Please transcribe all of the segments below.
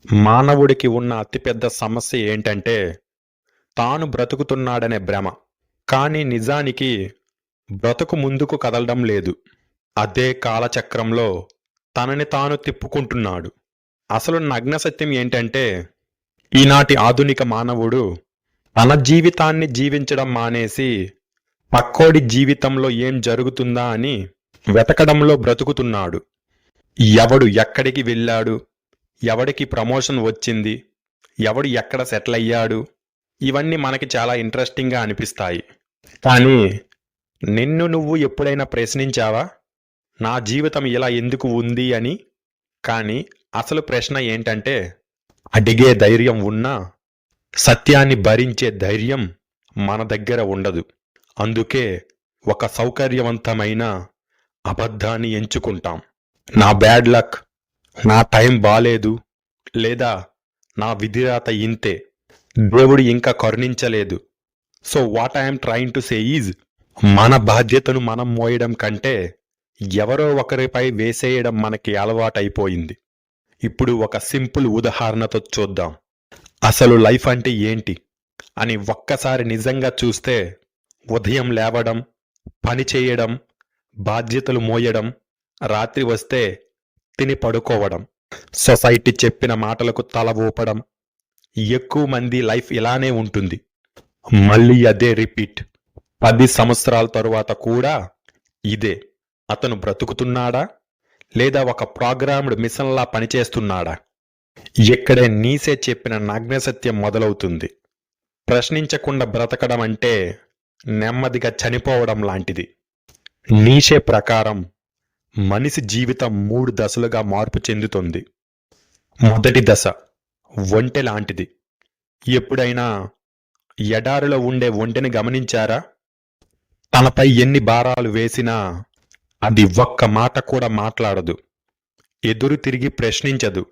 మానవుడికి ఉన్న అతిపెద్ద సమస్య ఏంటంటే తాను బ్రతుకుతున్నాడనే భ్రమ. కానీ నిజానికి బ్రతుకు ముందుకు కదలడం లేదు. అదే కాలచక్రంలో తనని తాను తిప్పుకుంటున్నాడు. అసలు నగ్న సత్యం ఏంటంటే ఈనాటి ఆధునిక మానవుడు తన జీవితాన్ని జీవించడం మానేసి పక్కోడి జీవితంలో ఏం జరుగుతుందా అని వెతకడంలో బ్రతుకుతున్నాడు. ఎవడు ఎక్కడికి వెళ్ళాడు, ఎవడికి ప్రమోషన్ వచ్చింది, ఎవడు ఎక్కడ సెటిల్ అయ్యాడు, ఇవన్నీ మనకి చాలా ఇంట్రెస్టింగ్గా అనిపిస్తాయి. కానీ నిన్ను నువ్వు ఎప్పుడైనా ప్రశ్నించావా, నా జీవితం ఇలా ఎందుకు ఉంది అని? కానీ అసలు ప్రశ్న ఏంటంటే అడిగే ధైర్యం ఉన్నా సత్యాన్ని భరించే ధైర్యం మన దగ్గర ఉండదు. అందుకే ఒక సౌకర్యవంతమైన అబద్ధాన్ని ఎంచుకుంటాం. నా బ్యాడ్ లక్, నా టైం బాలేదు, లేదా నా విధిరాత ఇంతే, దేవుడు ఇంకా కరుణించలేదు. So what I'm trying to say is, మన బాధ్యతను మనం మోయడం కంటే ఎవరో ఒకరిపై వేసేయడం మనకి అలవాటైపోయింది. ఇప్పుడు ఒక సింపుల్ ఉదాహరణతో చూద్దాం. అసలు లైఫ్ అంటే ఏంటి అని ఒక్కసారి నిజంగా చూస్తే ఉదయం లేవడం, పని చేయడం, బాధ్యతలు మోయడం, రాత్రి వస్తే తిని పడుకోవడం, సొసైటీ చెప్పిన మాటలకు తల ఊపడం. ఎక్కువ మంది లైఫ్ ఇలానే ఉంటుంది. మళ్ళీ అదే రిపీట్. 10 సంవత్సరాల తరువాత కూడా ఇదే. అతను బ్రతుకుతున్నాడా, లేదా ఒక ప్రోగ్రామ్డ్ మిషన్లా పనిచేస్తున్నాడా? ఇక్కడే నీసే చెప్పిన నగ్న సత్యం మొదలవుతుంది. ప్రశ్నించకుండా బ్రతకడం అంటే నెమ్మదిగా చనిపోవడం లాంటిది. నీషే ప్రకారం మనిషి జీవితం 3 దశలుగా మార్పు చెందుతుంది. మొదటి దశ ఒంటె లాంటిది. ఎప్పుడైనా ఎడారిలో ఉండే ఒంటెని గమనించారా? తనపై ఎన్ని భారాలు వేసినా అది ఒక్క మాట కూడా మాట్లాడదు, ఎదురు తిరిగి ప్రశ్నించదు,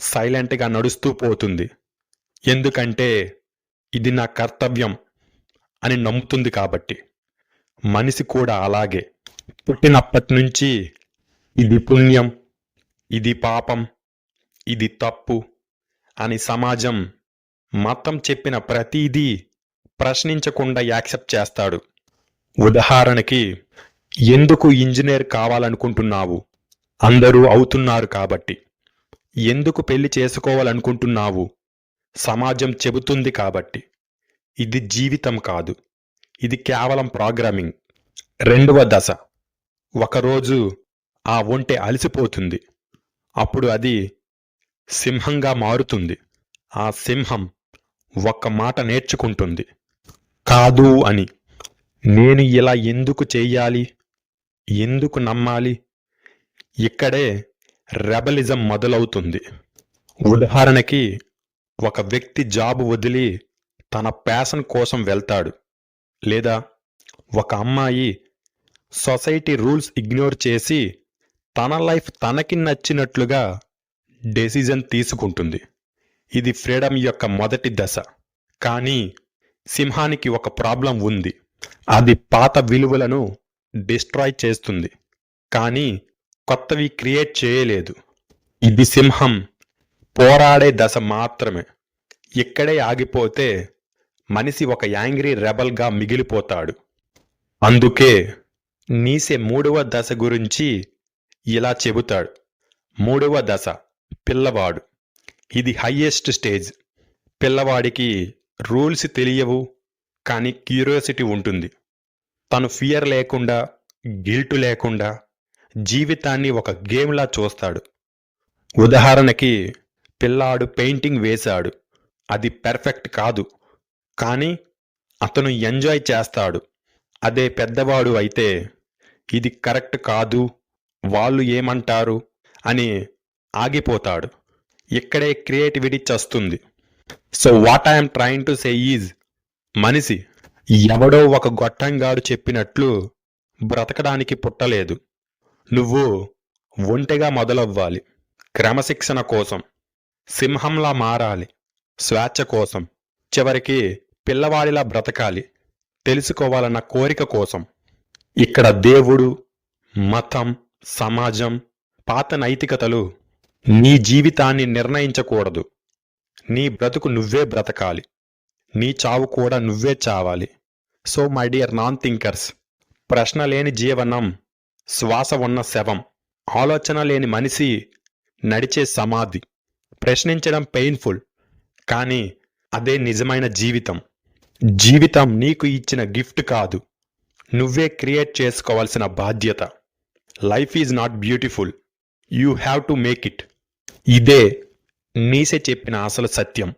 సైలెంట్గా నడుస్తూ పోతుంది. ఎందుకంటే ఇది నా కర్తవ్యం అని నమ్ముతుంది కాబట్టి. మనిషి కూడా అలాగే. పుట్టినప్పటి నుంచి ఇది పుణ్యం, ఇది పాపం, ఇది తప్పు అని సమాజం, మతం చెప్పిన ప్రతిదీ ప్రశ్నించకుండా యాక్సెప్ట్ చేస్తాడు. ఉదాహరణకి, ఎందుకు ఇంజనీర్ కావాలనుకుంటున్నావు? అందరూ అవుతున్నారు కాబట్టి. ఎందుకు పెళ్లి చేసుకోవాలనుకుంటున్నావు? సమాజం చెబుతుంది కాబట్టి. ఇది జీవితం కాదు, ఇది కేవలం ప్రోగ్రామింగ్. రెండవ దశ, ఒకరోజు ఆ ఒంటె అలసిపోతుంది. అప్పుడు అది సింహంగా మారుతుంది. ఆ సింహం ఒక్క మాట నేర్చుకుంటుంది, కాదు అని. నేను ఇలా ఎందుకు చెయ్యాలి, ఎందుకు నమ్మాలి? ఇక్కడే రెబలిజం మొదలవుతుంది. ఉదాహరణకి, ఒక వ్యక్తి జాబ్ వదిలి తన ప్యాషన్ కోసం వెళ్తాడు. లేదా ఒక అమ్మాయి సొసైటీ రూల్స్ ఇగ్నోర్ చేసి తన లైఫ్ తనకి నచ్చినట్లుగా డెసిజన్ తీసుకుంటుంది. ఇది ఫ్రీడమ్ యొక్క మొదటి దశ. కానీ సింహానికి ఒక ప్రాబ్లం ఉంది. అది పాత విలువలను డిస్ట్రాయ్ చేస్తుంది, కానీ కొత్తవి క్రియేట్ చేయలేదు. ఇది సింహం పోరాడే దశ మాత్రమే. ఇక్కడే ఆగిపోతే మనిషి ఒక యాంగ్రీ రెబల్గా మిగిలిపోతాడు. అందుకే నీసే 3వ దశ గురించి ఇలా చెబుతాడు. 3వ దశ పిల్లవాడు. ఇది హయ్యెస్ట్ స్టేజ్. పిల్లవాడికి రూల్స్ తెలియవు, కానీ క్యూరియాసిటీ ఉంటుంది. తను ఫియర్ లేకుండా, గిల్ట్ లేకుండా జీవితాన్ని ఒక గేమ్లా చూస్తాడు. ఉదాహరణకి, పిల్లాడు పెయింటింగ్ వేశాడు. అది పెర్ఫెక్ట్ కాదు, కానీ అతను ఎంజాయ్ చేస్తాడు. అదే పెద్దవాడు అయితే ఇది కరెక్ట్ కాదు, వాళ్ళు ఏమంటారు అని ఆగిపోతాడు. ఇక్కడే క్రియేటివిటీ చస్తుంది. So what I'm trying to say is, మనిషి ఎవడో ఒక గొట్టంగాడు చెప్పినట్లు బ్రతకడానికి పుట్టలేదు. నువ్వు ఒంటెగా మొదలవ్వాలి, క్రమశిక్షణ కోసం. సింహంలా మారాలి, స్వేచ్ఛ కోసం. చివరికి పిల్లవాడిలా బ్రతకాలి, తెలుసుకోవాలన్న కోరిక కోసం. ఇక్కడ దేవుడు, మతం, సమాజం, పాత నైతికతలు నీ జీవితాన్ని నిర్ణయించకూడదు. నీ బ్రతుకు నువ్వే బ్రతకాలి. నీ చావు కూడా నువ్వే చావాలి. So my dear non thinkers, ప్రశ్న లేని జీవనం శ్వాస ఉన్న శవం, ఆలోచన లేని మనిషి నడిచే సమాధి. ప్రశ్నించడం పెయిన్ఫుల్, కానీ అదే నిజమైన జీవితం. జీవితం నీకు ఇచ్చిన గిఫ్ట్ కాదు, నువ్వే క్రియేట్ చేసుకోవాల్సిన బాధ్యత. Life is not beautiful, you have to make it. ఇదే నీసే చెప్పిన అసలు సత్యం.